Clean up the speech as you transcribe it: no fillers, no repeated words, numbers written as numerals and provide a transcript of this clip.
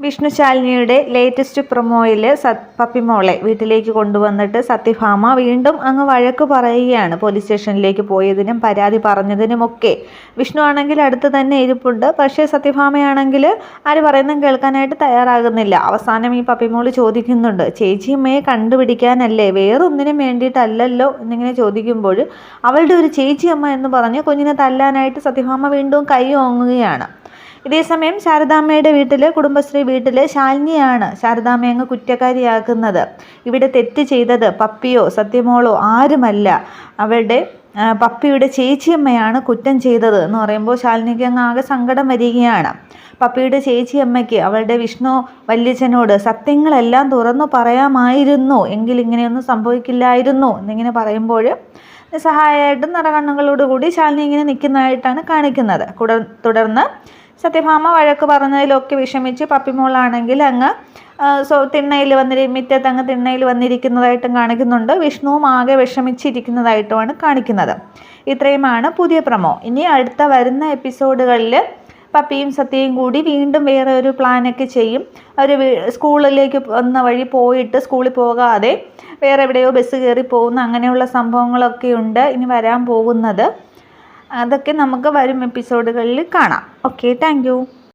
Vishnu ശാലിനിയുടെ latest പ്രൊമോയിൽ പപ്പിമോളെ വീട്ടിലേക്ക് കൊണ്ടുവന്നിട്ട് സത്യഭാമ വീണ്ടും അങ്ങ് വഴക്ക് പറയുകയാണ്. പോലീസ് സ്റ്റേഷനിലേക്ക് പോയതിനും പരാതി പറഞ്ഞതിനുമൊക്കെ. വിഷ്ണു ആണെങ്കിൽ അടുത്ത് തന്നെ ഇരിപ്പുണ്ട്. പക്ഷേ സത്യഭാമയാണെങ്കിൽ ആര് പറയുന്നതും കേൾക്കാനായിട്ട് തയ്യാറാകുന്നില്ല. അവസാനം ഈ പപ്പിമോള് ചോദിക്കുന്നുണ്ട്, ചേച്ചിയമ്മയെ കണ്ടുപിടിക്കാനല്ലേ, വേറൊന്നിനും വേണ്ടിയിട്ടല്ലല്ലോ എന്നിങ്ങനെ ചോദിക്കുമ്പോൾ അവളുടെ ഒരു ചേച്ചിയമ്മ എന്ന് പറഞ്ഞ് കുഞ്ഞിനെ തല്ലാനായിട്ട് സത്യഭാമ വീണ്ടും കൈ ഓങ്ങുകയാണ്. ഇതേസമയം ശാരദാമ്മയുടെ വീട്ടിൽ, കുടുംബശ്രീ വീട്ടിൽ ശാലിനിയാണ് ശാരദാമ്മയെ അങ്ങ് കുറ്റക്കാരിയാക്കുന്നത്. ഇവിടെ തെറ്റ് ചെയ്തത് പപ്പിയോ സത്യമോളോ ആരുമല്ല, അവളുടെ പപ്പിയുടെ ചേച്ചിയമ്മയാണ് കുറ്റം ചെയ്തത് എന്ന് പറയുമ്പോൾ ശാലിനിക്ക് അങ്ങ് ആകെ സങ്കടം വരികയാണ്. പപ്പിയുടെ ചേച്ചിയമ്മയ്ക്ക് അവളുടെ വിഷ്ണു വല്യച്ഛനോട് സത്യങ്ങളെല്ലാം തുറന്നു പറയാമായിരുന്നു എങ്കിൽ ഇങ്ങനെയൊന്നും സംഭവിക്കില്ലായിരുന്നു എന്നിങ്ങനെ പറയുമ്പോൾ നിസ്സഹായമായിട്ടും നിറകണ്ണുകളോടുകൂടി ശാലിനി ഇങ്ങനെ നിൽക്കുന്നതായിട്ടാണ് കാണിക്കുന്നത്. തുടർന്ന് സത്യഭാമ വഴക്ക് പറഞ്ഞതിലൊക്കെ വിഷമിച്ച് പപ്പിമോളാണെങ്കിൽ അങ്ങ് തിണ്ണയിൽ മുറ്റത്ത് അങ്ങ് തിണ്ണയിൽ വന്നിരിക്കുന്നതായിട്ടും കാണിക്കുന്നുണ്ട്. വിഷ്ണുവും ആകെ വിഷമിച്ചിരിക്കുന്നതായിട്ടുമാണ് കാണിക്കുന്നത്. ഇത്രയുമാണ് പുതിയ പ്രൊമോ. ഇനി അടുത്ത വരുന്ന എപ്പിസോഡുകളിൽ പപ്പിയും സത്യയും കൂടി വീണ്ടും വേറെ ഒരു പ്ലാനൊക്കെ ചെയ്യും. അവർ സ്കൂളിലേക്ക് വന്ന വഴി പോയിട്ട് സ്കൂളിൽ പോകാതെ വേറെ എവിടെയോ ബസ് കയറി പോകുന്ന അങ്ങനെയുള്ള സംഭവങ്ങളൊക്കെ ഉണ്ട് ഇനി വരാൻ പോകുന്നത്. അതൊക്കെ നമുക്ക് വരും എപ്പിസോഡുകളിൽ കാണാം. Okay, thank you.